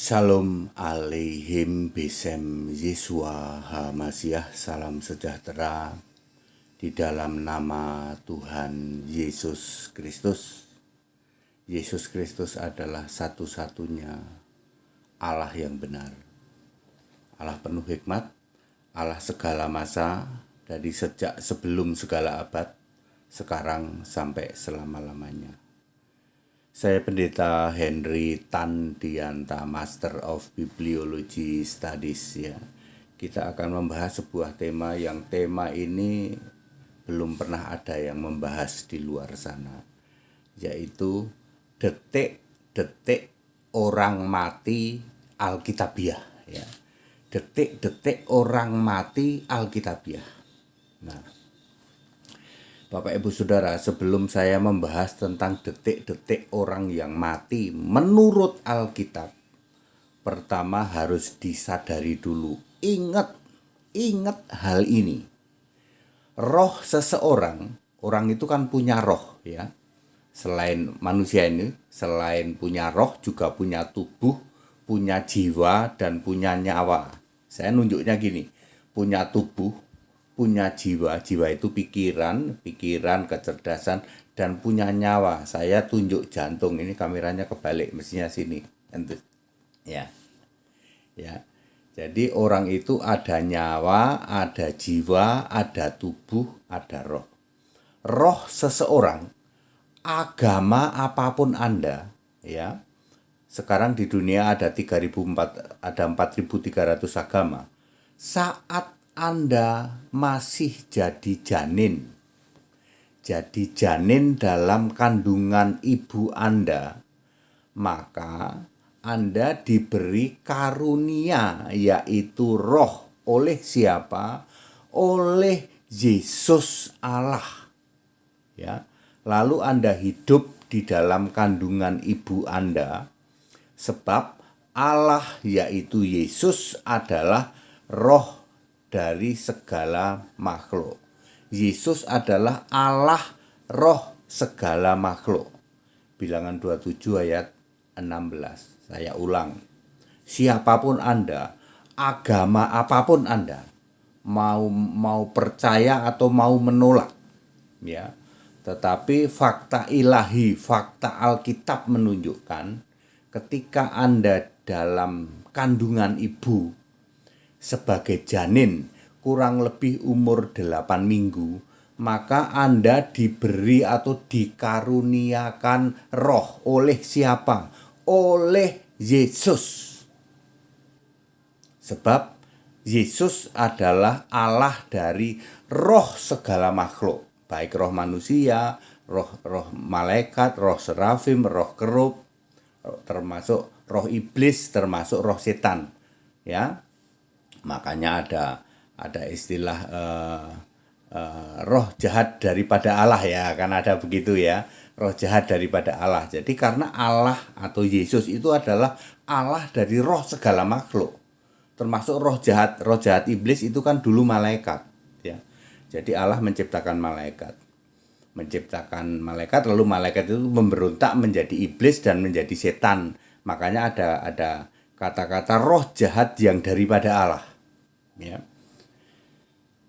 Shalom aleihim besem Yesua HaMasiah. Salam sejahtera di dalam nama Tuhan Yesus Kristus. Yesus Kristus adalah satu-satunya Allah yang benar, Allah penuh hikmat, Allah segala masa, dari sejak sebelum segala abad, sekarang sampai selama-lamanya. Saya Pendeta Henry Tandianta, Master of Bibliology Studies ya. Kita akan membahas sebuah tema ini belum pernah ada yang membahas di luar sana, yaitu detik-detik orang mati Alkitabiah ya. Detik-detik orang mati Alkitabiah. Nah, Bapak Ibu Saudara, sebelum saya membahas tentang detik-detik orang yang mati menurut Alkitab, pertama harus disadari dulu, ingat hal ini. Roh seseorang, orang itu kan punya roh ya. Selain manusia ini, selain punya roh juga punya tubuh, punya jiwa dan punya nyawa. Saya nunjuknya gini, punya tubuh, punya jiwa itu pikiran, kecerdasan, dan punya nyawa. Saya tunjuk jantung, ini kameranya kebalik, mestinya sini. Ya. Jadi orang itu ada nyawa, ada jiwa, ada tubuh, ada roh. Roh seseorang, agama apapun Anda, ya. Sekarang di dunia ada 4.300 agama. Saat Anda masih jadi janin dalam kandungan ibu Anda, maka Anda diberi karunia, yaitu roh. Oleh siapa? Oleh Yesus Allah ya. Lalu Anda hidup di dalam kandungan ibu Anda, sebab Allah yaitu Yesus adalah roh dari segala makhluk. Yesus adalah Allah, roh segala makhluk. Bilangan 27 ayat 16. Saya ulang. Siapapun Anda, agama apapun Anda, mau percaya atau mau menolak, ya. Tetapi fakta ilahi, fakta Alkitab menunjukkan ketika Anda dalam kandungan ibu sebagai janin kurang lebih umur 8 minggu, maka Anda diberi atau dikaruniakan roh. Oleh siapa? Oleh Yesus. Sebab Yesus adalah Allah dari roh segala makhluk, baik roh manusia, roh malaikat, roh serafim, roh kerub, termasuk roh iblis, termasuk roh setan ya. Makanya ada istilah roh jahat daripada Allah ya, kan ada begitu ya, roh jahat daripada Allah. Jadi karena Allah atau Yesus itu adalah Allah dari roh segala makhluk, termasuk roh jahat iblis itu kan dulu malaikat ya. Jadi Allah menciptakan malaikat lalu malaikat itu memberontak menjadi iblis dan menjadi setan. Makanya ada kata-kata roh jahat yang daripada Allah. Ya.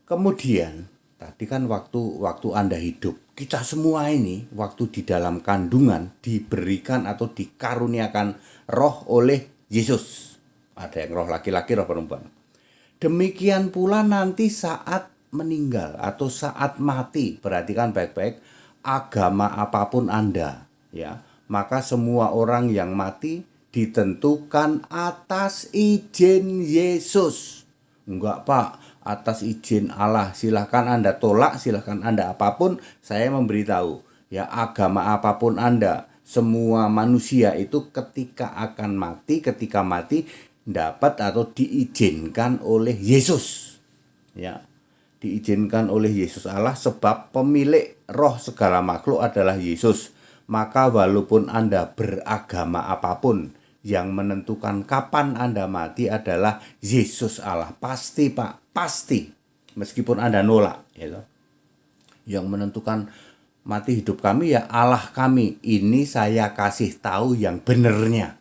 Kemudian tadi kan waktu Anda hidup, kita semua ini waktu di dalam kandungan diberikan atau dikaruniakan roh oleh Yesus. Ada yang roh laki-laki, roh perempuan. Demikian pula nanti saat meninggal atau saat mati, perhatikan baik-baik, agama apapun Anda, ya, maka semua orang yang mati ditentukan atas izin Yesus. Enggak Pak, atas izin Allah. Silahkan Anda tolak, silahkan Anda apapun. Saya memberitahu ya, agama apapun Anda, semua manusia itu ketika mati dapat atau diizinkan oleh Yesus ya. Diizinkan oleh Yesus Allah, sebab pemilik roh segala makhluk adalah Yesus. Maka walaupun Anda beragama apapun, yang menentukan kapan Anda mati adalah Yesus Allah. Pasti Pak, pasti. Meskipun Anda nolak, gitu. Yang menentukan mati hidup kami ya Allah kami. Ini saya kasih tahu yang benernya.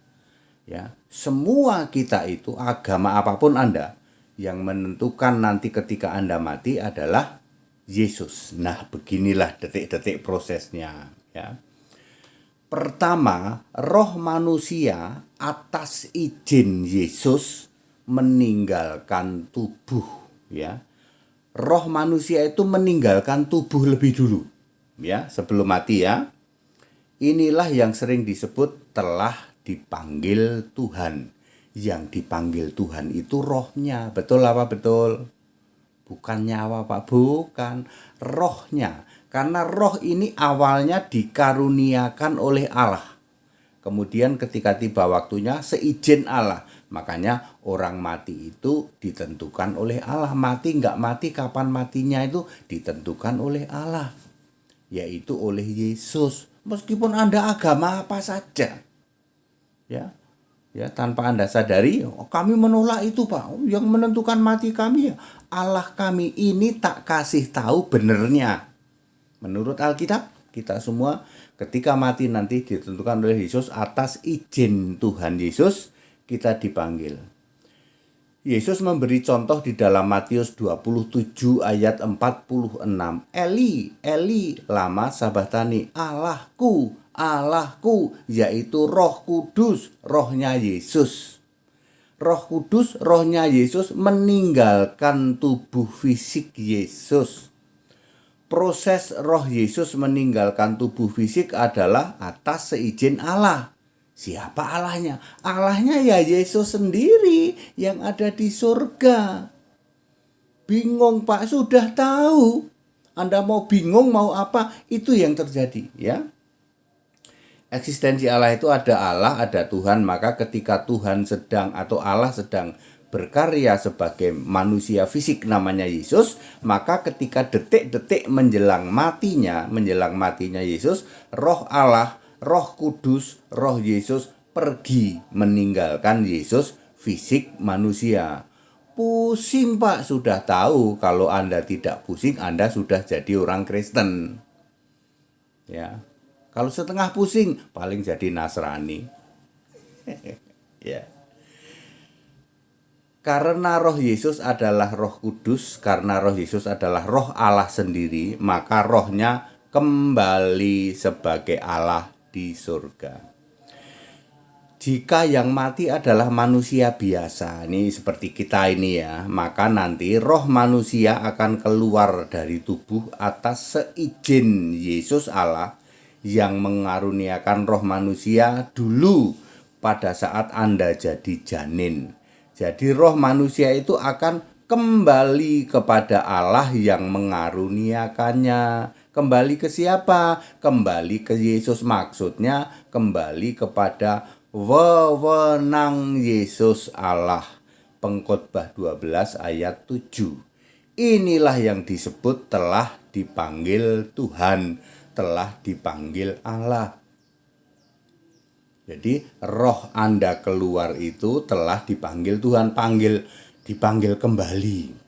Ya, semua kita itu, agama apapun Anda, yang menentukan nanti ketika Anda mati adalah Yesus. Nah, beginilah detik-detik prosesnya, ya. Pertama, roh manusia atas izin Yesus meninggalkan tubuh, ya. Roh manusia itu meninggalkan tubuh lebih dulu, ya, sebelum mati, ya. Inilah yang sering disebut telah dipanggil Tuhan. Yang dipanggil Tuhan itu rohnya. Betul apa betul? Bukan nyawa, Pak, bukan. Rohnya. Karena roh ini awalnya dikaruniakan oleh Allah. Kemudian ketika tiba waktunya seizin Allah. Makanya orang mati itu ditentukan oleh Allah. Mati nggak mati, kapan matinya itu ditentukan oleh Allah. Yaitu oleh Yesus. Meskipun Anda agama apa saja. Ya. Ya, tanpa Anda sadari, oh, kami menolak itu, Pak. Yang menentukan mati kami ya Allah kami. Ini tak kasih tahu benernya. Menurut Alkitab, kita semua ketika mati nanti ditentukan oleh Yesus atas izin Tuhan Yesus, kita dipanggil. Yesus memberi contoh di dalam Matius 27 ayat 46. Eli, Eli, lama sabachthani, Allahku, Allahku, yaitu Roh Kudus, rohnya Yesus. Roh Kudus, rohnya Yesus meninggalkan tubuh fisik Yesus. Proses roh Yesus meninggalkan tubuh fisik adalah atas seizin Allah. Siapa Allahnya? Allahnya ya Yesus sendiri yang ada di surga. Bingung, Pak? Sudah tahu. Anda mau bingung mau apa? Itu yang terjadi, ya. Eksistensi Allah itu ada Allah, ada Tuhan. Maka ketika Tuhan sedang atau Allah sedang berkarya sebagai manusia fisik namanya Yesus, maka ketika detik-detik menjelang matinya Yesus, roh Allah, Roh Kudus, roh Yesus pergi meninggalkan Yesus fisik manusia. Pusing, Pak, sudah tahu. Kalau Anda tidak pusing, Anda sudah jadi orang Kristen. Ya. Kalau setengah pusing, paling jadi Nasrani. Ya. Karena roh Yesus adalah Roh Kudus, karena roh Yesus adalah roh Allah sendiri, maka rohnya kembali sebagai Allah di surga. Jika yang mati adalah manusia biasa, ini seperti kita ini ya, maka nanti roh manusia akan keluar dari tubuh atas seizin Yesus Allah yang mengaruniakan roh manusia dulu pada saat Anda jadi janin. Jadi roh manusia itu akan kembali kepada Allah yang mengaruniakannya. Kembali ke siapa? Kembali ke Yesus, maksudnya kembali kepada wewenang Yesus Allah. Pengkhotbah 12 ayat 7. Inilah yang disebut telah dipanggil Tuhan, telah dipanggil Allah. Jadi roh Anda keluar itu telah dipanggil Tuhan, dipanggil kembali.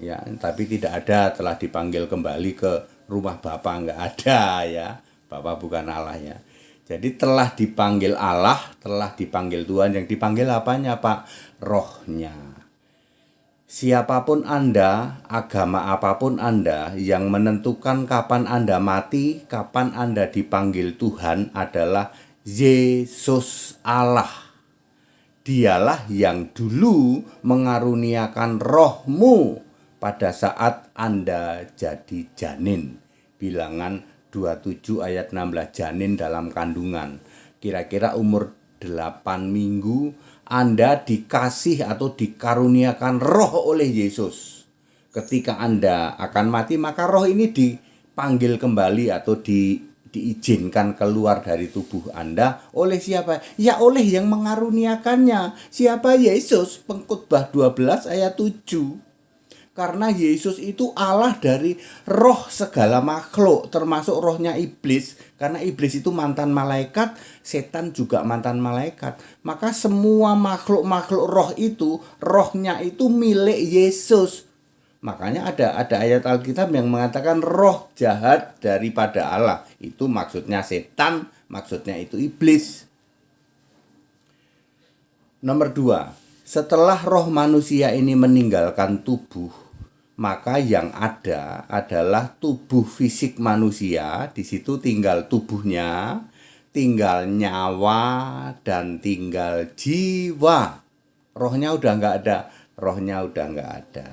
Ya, tapi tidak ada telah dipanggil kembali ke rumah Bapa, enggak ada ya. Bapa bukan Allahnya. Jadi telah dipanggil Allah, telah dipanggil Tuhan. Yang dipanggil apanya, Pak? Rohnya. Siapapun Anda, agama apapun Anda, yang menentukan kapan Anda mati, kapan Anda dipanggil Tuhan adalah Yesus Allah. Dialah yang dulu mengaruniakan rohmu pada saat Anda jadi janin. Bilangan 27 ayat 16, janin dalam kandungan. Kira-kira umur 8 minggu Anda dikasih atau dikaruniakan roh oleh Yesus. Ketika Anda akan mati, maka roh ini dipanggil kembali atau diizinkan keluar dari tubuh Anda oleh siapa? Ya oleh yang mengaruniakannya. Siapa? Yesus. Pengkhotbah 12 ayat 7. Karena Yesus itu Allah dari roh segala makhluk, termasuk rohnya iblis. Karena iblis itu mantan malaikat, setan juga mantan malaikat. Maka semua makhluk-makhluk roh itu, rohnya itu milik Yesus. Makanya ada ayat Alkitab yang mengatakan roh jahat daripada Allah. Itu maksudnya setan, maksudnya itu iblis. Nomor 2, setelah roh manusia ini meninggalkan tubuh, maka yang ada adalah tubuh fisik manusia. Di situ tinggal tubuhnya, tinggal nyawa, dan tinggal jiwa. Rohnya udah nggak ada, rohnya udah nggak ada.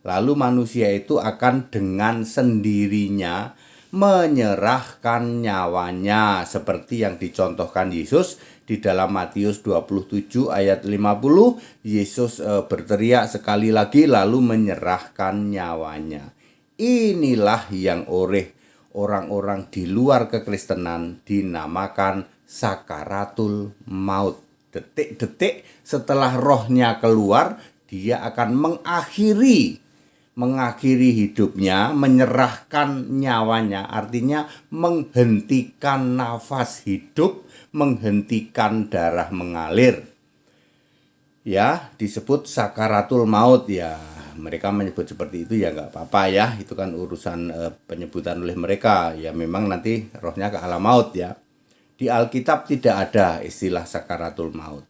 Lalu manusia itu akan dengan sendirinya menyerahkan nyawanya seperti yang dicontohkan Yesus di dalam Matius 27 ayat 50. Yesus berteriak sekali lagi lalu menyerahkan nyawanya. Inilah yang oleh orang-orang di luar kekristenan dinamakan sakaratul maut. Detik-detik setelah rohnya keluar, dia akan mengakhiri hidupnya, menyerahkan nyawanya, artinya menghentikan nafas hidup, menghentikan darah mengalir. Ya, disebut sakaratul maut ya. Mereka menyebut seperti itu ya nggak apa-apa ya. Itu kan urusan penyebutan oleh mereka. Ya memang nanti rohnya ke alam maut ya. Di Alkitab tidak ada istilah sakaratul maut.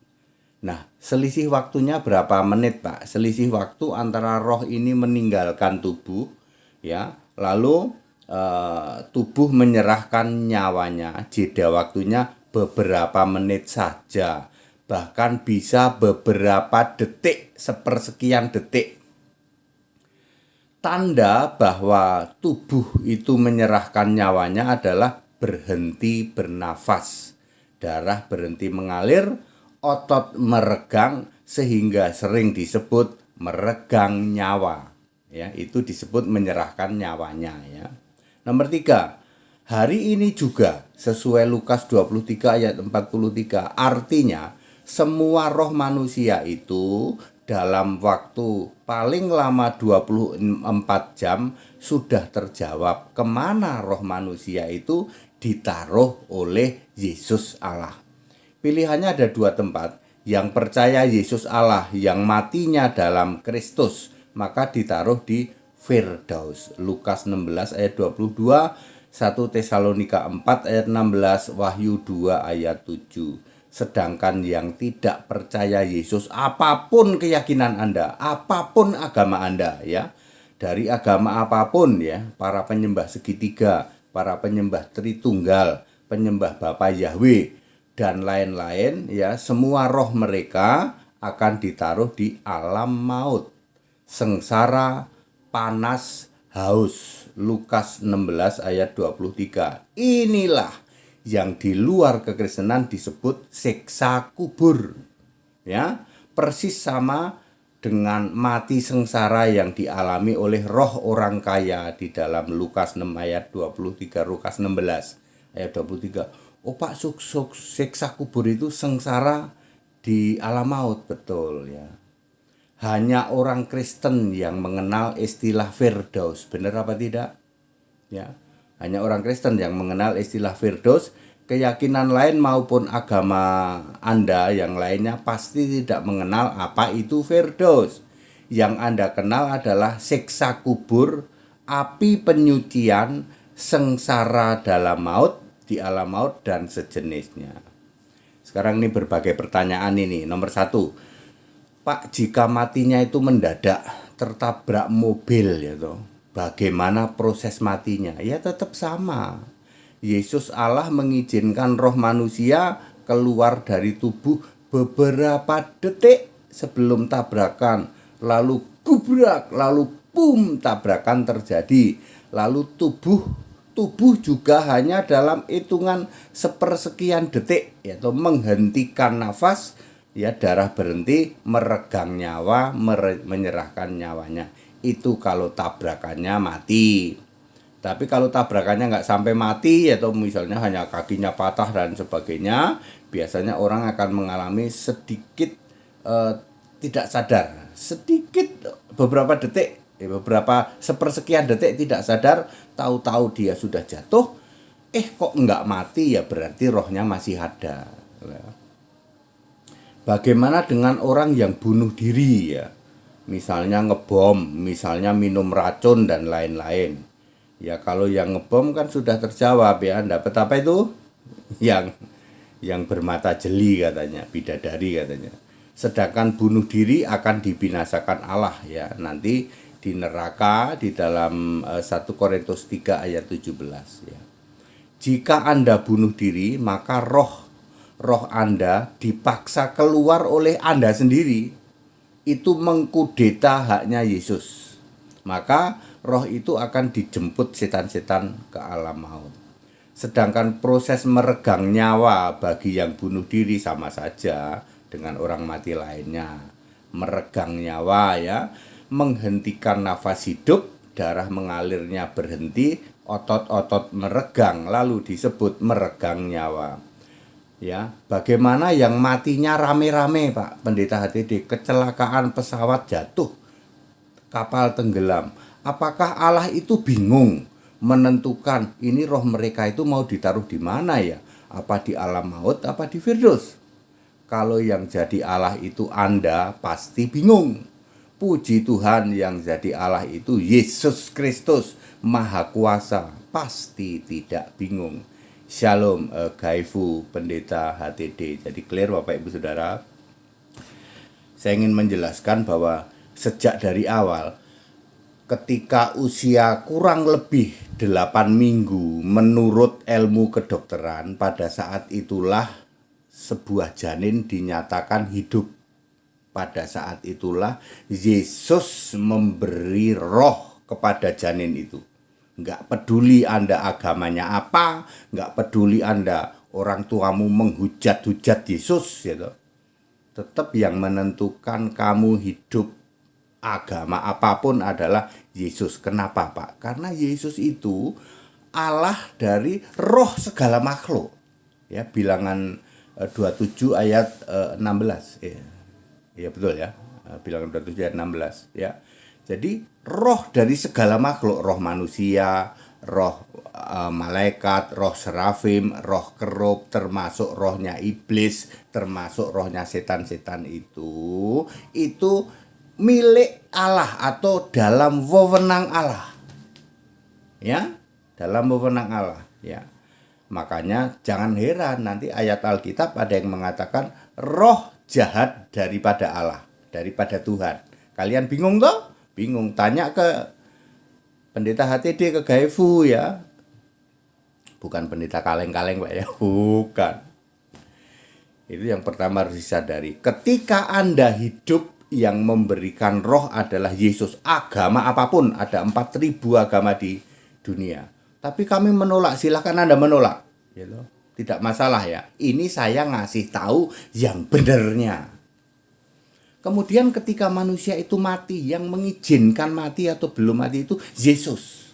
Nah, selisih waktunya berapa menit, Pak? Selisih waktu antara roh ini meninggalkan tubuh, ya, lalu tubuh menyerahkan nyawanya, jeda waktunya beberapa menit saja, bahkan bisa beberapa detik, sepersekian detik. Tanda bahwa tubuh itu menyerahkan nyawanya adalah berhenti bernafas, darah berhenti mengalir, otot meregang sehingga sering disebut meregang nyawa. Ya, itu disebut menyerahkan nyawanya ya. Nomor 3, hari ini juga sesuai Lukas 23 ayat 43, artinya semua roh manusia itu dalam waktu paling lama 24 jam sudah terjawab kemana roh manusia itu ditaruh oleh Yesus Allah. Pilihannya ada 2 tempat. Yang percaya Yesus Allah, yang matinya dalam Kristus, maka ditaruh di Firdaus. Lukas 16 ayat 22, 1 Tesalonika 4 ayat 16, Wahyu 2 ayat 7. Sedangkan yang tidak percaya Yesus, apapun keyakinan Anda, apapun agama Anda ya, dari agama apapun ya, para penyembah segitiga, para penyembah Tritunggal, penyembah Bapa Yahweh dan lain-lain ya, semua roh mereka akan ditaruh di alam maut, sengsara, panas, haus. Lukas 16 ayat 23. Inilah yang di luar kekristenan disebut siksa kubur. Ya, persis sama dengan mati sengsara yang dialami oleh roh orang kaya di dalam Lukas 6 ayat 23, Lukas 16 ayat 23. Oh Pak, siksa kubur itu sengsara di alam maut, betul ya. Hanya orang Kristen yang mengenal istilah Firdaus, benar apa tidak? Ya, hanya orang Kristen yang mengenal istilah Firdaus. Keyakinan lain maupun agama Anda yang lainnya pasti tidak mengenal apa itu Firdaus. Yang Anda kenal adalah siksa kubur, api penyucian, sengsara dalam maut, di alam maut dan sejenisnya. Sekarang ini berbagai pertanyaan ini. Nomor 1, Pak, jika matinya itu mendadak, tertabrak mobil ya toh, bagaimana proses matinya? Ya tetap sama. Yesus Allah mengizinkan roh manusia keluar dari tubuh beberapa detik sebelum tabrakan, lalu gubrak, lalu boom, tabrakan terjadi. Lalu tubuh juga hanya dalam hitungan sepersekian detik, yaitu menghentikan nafas, ya, darah berhenti, meregang nyawa, menyerahkan nyawanya. Itu kalau tabrakannya mati. Tapi kalau tabrakannya nggak sampai mati, atau misalnya hanya kakinya patah dan sebagainya, biasanya orang akan mengalami sedikit tidak sadar, sedikit beberapa detik, beberapa sepersekian detik tidak sadar, tahu-tahu dia sudah jatuh, kok nggak mati, ya berarti rohnya masih ada. Bagaimana dengan orang yang bunuh diri ya, misalnya ngebom, misalnya minum racun dan lain-lain. Ya kalau yang ngebom kan sudah terjawab ya, dapat apa itu? Yang bermata jeli katanya, bidadari katanya. Sedangkan bunuh diri akan dibinasakan Allah ya. Nanti di neraka di dalam 1 Korintus 3 ayat 17 ya. Jika Anda bunuh diri, maka roh Anda dipaksa keluar oleh Anda sendiri. Itu mengkudeta haknya Yesus. Maka roh itu akan dijemput setan-setan ke alam maut. Sedangkan proses meregang nyawa bagi yang bunuh diri sama saja dengan orang mati lainnya. Meregang nyawa ya, menghentikan nafas hidup, darah mengalirnya berhenti, otot-otot meregang, lalu disebut meregang nyawa. Ya, bagaimana yang matinya rame-rame, Pak Pendeta HTD, kecelakaan pesawat jatuh, kapal tenggelam. Apakah Allah itu bingung menentukan ini roh mereka itu mau ditaruh di mana ya? Apa di alam maut, apa di Firdaus? Kalau yang jadi Allah itu Anda, pasti bingung. Puji Tuhan, yang jadi Allah itu Yesus Kristus, Maha Kuasa, pasti tidak bingung. Shalom, Gaifu Pendeta HTD. Jadi clear Bapak Ibu Saudara. Saya ingin menjelaskan bahwa sejak dari awal, ketika usia kurang lebih 8 minggu menurut ilmu kedokteran, pada saat itulah sebuah janin dinyatakan hidup. Pada saat itulah Yesus memberi roh kepada janin itu. Nggak peduli Anda agamanya apa, nggak peduli Anda orang tuamu menghujat-hujat Yesus gitu. Tetap yang menentukan kamu hidup agama apapun adalah Yesus. Kenapa, Pak? Karena Yesus itu Allah dari roh segala makhluk. Ya, Bilangan 27 ayat 16. Ya betul ya. Bilangan 27 ayat 16 ya. Jadi roh dari segala makhluk, roh manusia, roh malaikat, roh serafim, roh kerub, termasuk rohnya iblis, termasuk rohnya setan-setan itu milik Allah atau dalam wewenang Allah. Ya, dalam wewenang Allah, ya. Makanya jangan heran nanti ayat Alkitab ada yang mengatakan roh jahat daripada Allah, daripada Tuhan. Kalian bingung toh? Bingung, tanya ke Pendeta HTD, ke Gaifu ya. Bukan pendeta kaleng-kaleng Pak ya, bukan. Itu yang pertama harus disadari. Ketika Anda hidup, yang memberikan roh adalah Yesus. Agama apapun, ada 4.000 agama di dunia. Tapi kami menolak, silakan Anda menolak. Gitu. Tidak masalah ya. Ini saya ngasih tahu yang benernya. Kemudian ketika manusia itu mati, yang mengizinkan mati atau belum mati itu Yesus.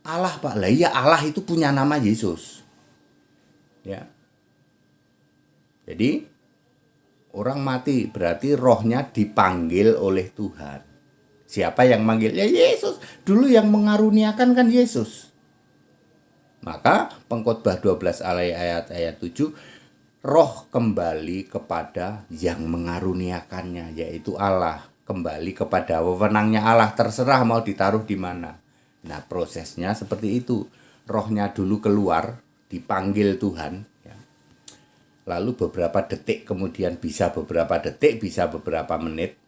Allah Pak, lah ya Allah itu punya nama Yesus. Ya. Jadi orang mati berarti rohnya dipanggil oleh Tuhan. Siapa yang manggil? Ya Yesus. Dulu yang mengaruniakan kan Yesus. Maka Pengkhotbah 12 ayat 7, roh kembali kepada yang mengaruniakannya, yaitu Allah. Kembali kepada wewenangnya Allah, terserah mau ditaruh di mana. Nah prosesnya seperti itu. Rohnya dulu keluar, dipanggil Tuhan. Ya. Lalu beberapa detik kemudian, bisa beberapa detik, bisa beberapa menit.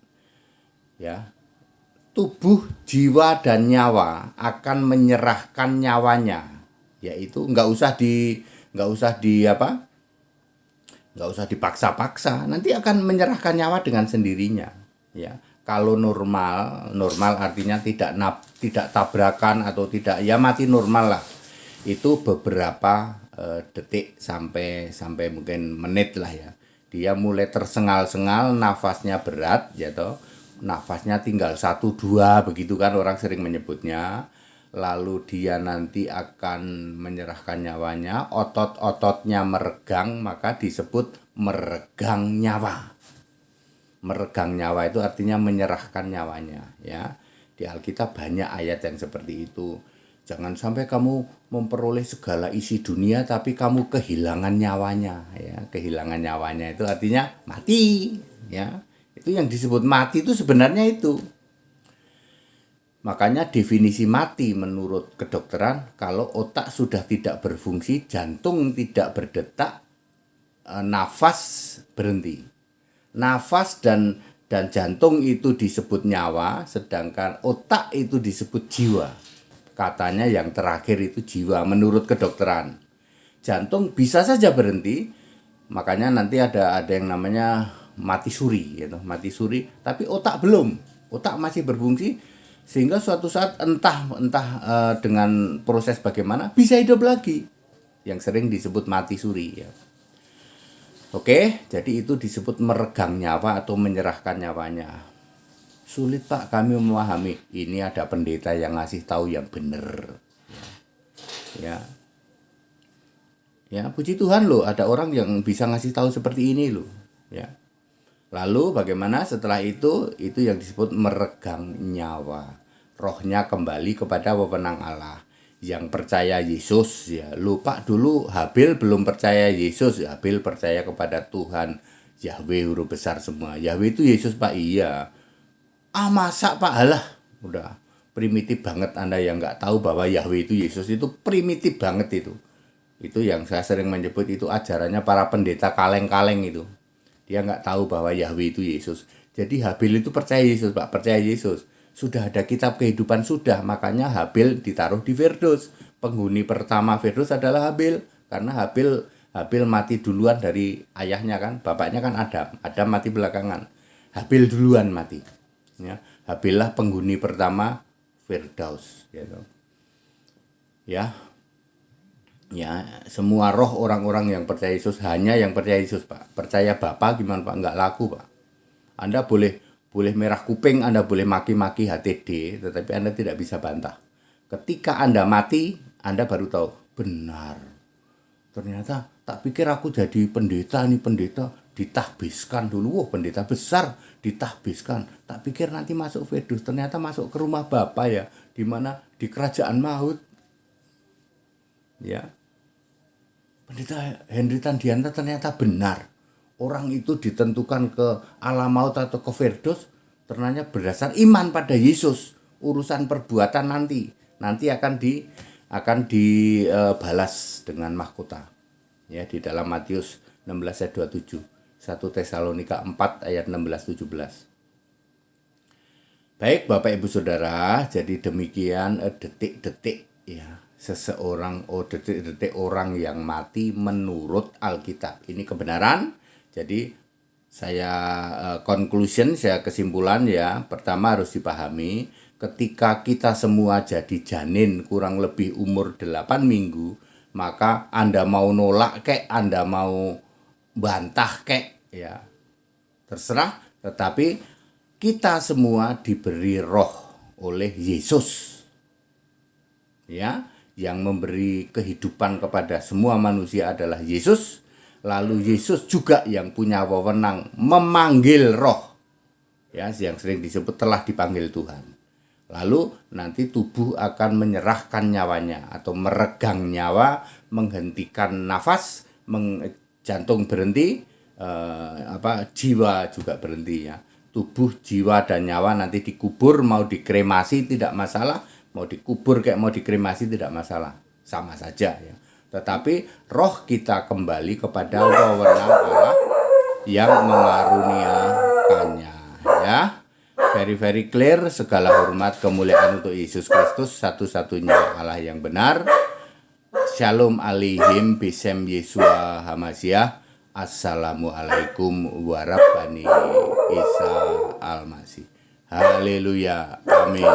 Ya. Tubuh, jiwa, dan nyawa akan menyerahkan nyawanya. Yaitu nggak usah dipaksa-paksa, nanti akan menyerahkan nyawa dengan sendirinya ya. Kalau normal artinya tidak tabrakan atau tidak ya mati normal lah, itu beberapa detik sampai mungkin menit lah ya. Dia mulai tersengal-sengal, nafasnya berat ya toh, nafasnya tinggal 1-2 begitu kan orang sering menyebutnya. Lalu dia nanti akan menyerahkan nyawanya, otot-ototnya meregang, maka disebut meregang nyawa. Meregang nyawa itu artinya menyerahkan nyawanya ya. Di Alkitab banyak ayat yang seperti itu. Jangan sampai kamu memperoleh segala isi dunia tapi kamu kehilangan nyawanya ya. Kehilangan nyawanya itu artinya mati ya. Itu yang disebut mati itu sebenarnya itu. Makanya definisi mati menurut kedokteran, kalau otak sudah tidak berfungsi, jantung tidak berdetak, nafas berhenti. nafas dan jantung itu disebut nyawa, sedangkan otak itu disebut jiwa. Katanya yang terakhir itu jiwa menurut kedokteran. Jantung bisa saja berhenti, makanya nanti ada yang namanya mati suri gitu, mati suri, tapi otak belum. Otak masih berfungsi sehingga suatu saat entah dengan proses bagaimana bisa hidup lagi. Yang sering disebut mati suri ya. Oke, jadi itu disebut meregang nyawa atau menyerahkan nyawanya. Sulit Pak kami memahami. Ini ada pendeta yang ngasih tahu yang benar. Ya. Ya, puji Tuhan loh, ada orang yang bisa ngasih tahu seperti ini loh. Ya. Lalu bagaimana setelah itu yang disebut meregang nyawa. Rohnya kembali kepada wewenang Allah. Yang percaya Yesus ya, lupa dulu Habil belum percaya Yesus, Habil percaya kepada Tuhan Yahweh huruf besar semua. Yahweh itu Yesus Pak, iya. Masa Pak, alah, udah primitif banget Anda yang nggak tahu bahwa Yahweh itu Yesus, itu primitif banget itu. Itu yang saya sering menyebut itu ajarannya para pendeta kaleng-kaleng itu. Dia nggak tahu bahwa Yahweh itu Yesus. Jadi Habil itu percaya Yesus Pak, percaya Yesus. Sudah ada kitab kehidupan sudah, makanya Habil ditaruh di Firdaus. Penghuni pertama Firdaus adalah Habil, karena Habil mati duluan dari ayahnya kan, bapaknya kan Adam mati belakangan. Habil duluan mati. Ya, Habillah penghuni pertama Firdaus gitu. Ya. Ya, semua roh orang-orang yang percaya Yesus hanya yang percaya Yesus, Pak. Percaya Bapa gimana Pak? Enggak laku, Pak. Anda boleh merah kuping, Anda boleh maki-maki HTD, tetapi Anda tidak bisa bantah. Ketika Anda mati, Anda baru tahu, benar. Ternyata tak pikir aku jadi pendeta ditahbiskan dulu. Pendeta besar ditahbiskan. Tak pikir nanti masuk Firdaus, ternyata masuk ke rumah Bapa ya, di mana di kerajaan maut. Ya. Pendeta Henry Tandianta ternyata benar. Orang itu ditentukan ke alam maut atau ke Firdaus ternyata berdasar iman pada Yesus. Urusan perbuatan nanti akan dibalas dengan mahkota. Ya, di dalam Matius 16 ayat 27, 1 Tesalonika 4 ayat 16-17. Baik Bapak Ibu Saudara, jadi demikian detik-detik ya detik-detik orang yang mati menurut Alkitab. Ini kebenaran. Jadi saya kesimpulan ya, pertama harus dipahami ketika kita semua jadi janin kurang lebih umur 8 minggu, maka Anda mau nolak kek, Anda mau bantah kek ya, terserah, tetapi kita semua diberi roh oleh Yesus. Ya, yang memberi kehidupan kepada semua manusia adalah Yesus. Lalu Yesus juga yang punya wewenang memanggil roh. Ya, yang sering disebut telah dipanggil Tuhan. Lalu nanti tubuh akan menyerahkan nyawanya atau meregang nyawa, menghentikan nafas, jantung berhenti, jiwa juga berhenti ya. Tubuh, jiwa dan nyawa nanti dikubur, mau dikremasi tidak masalah, mau dikubur kayak mau dikremasi tidak masalah, sama saja ya. Tetapi roh kita kembali kepada wewenang Allah yang mengaruniakannya ya. Very clear. Segala hormat kemuliaan untuk Yesus Kristus, satu-satunya Allah yang benar. Shalom alaihim bisem Yesua Hamasiah. Assalamualaikum warahmatullahi Isa Almasih. Haleluya. Amin.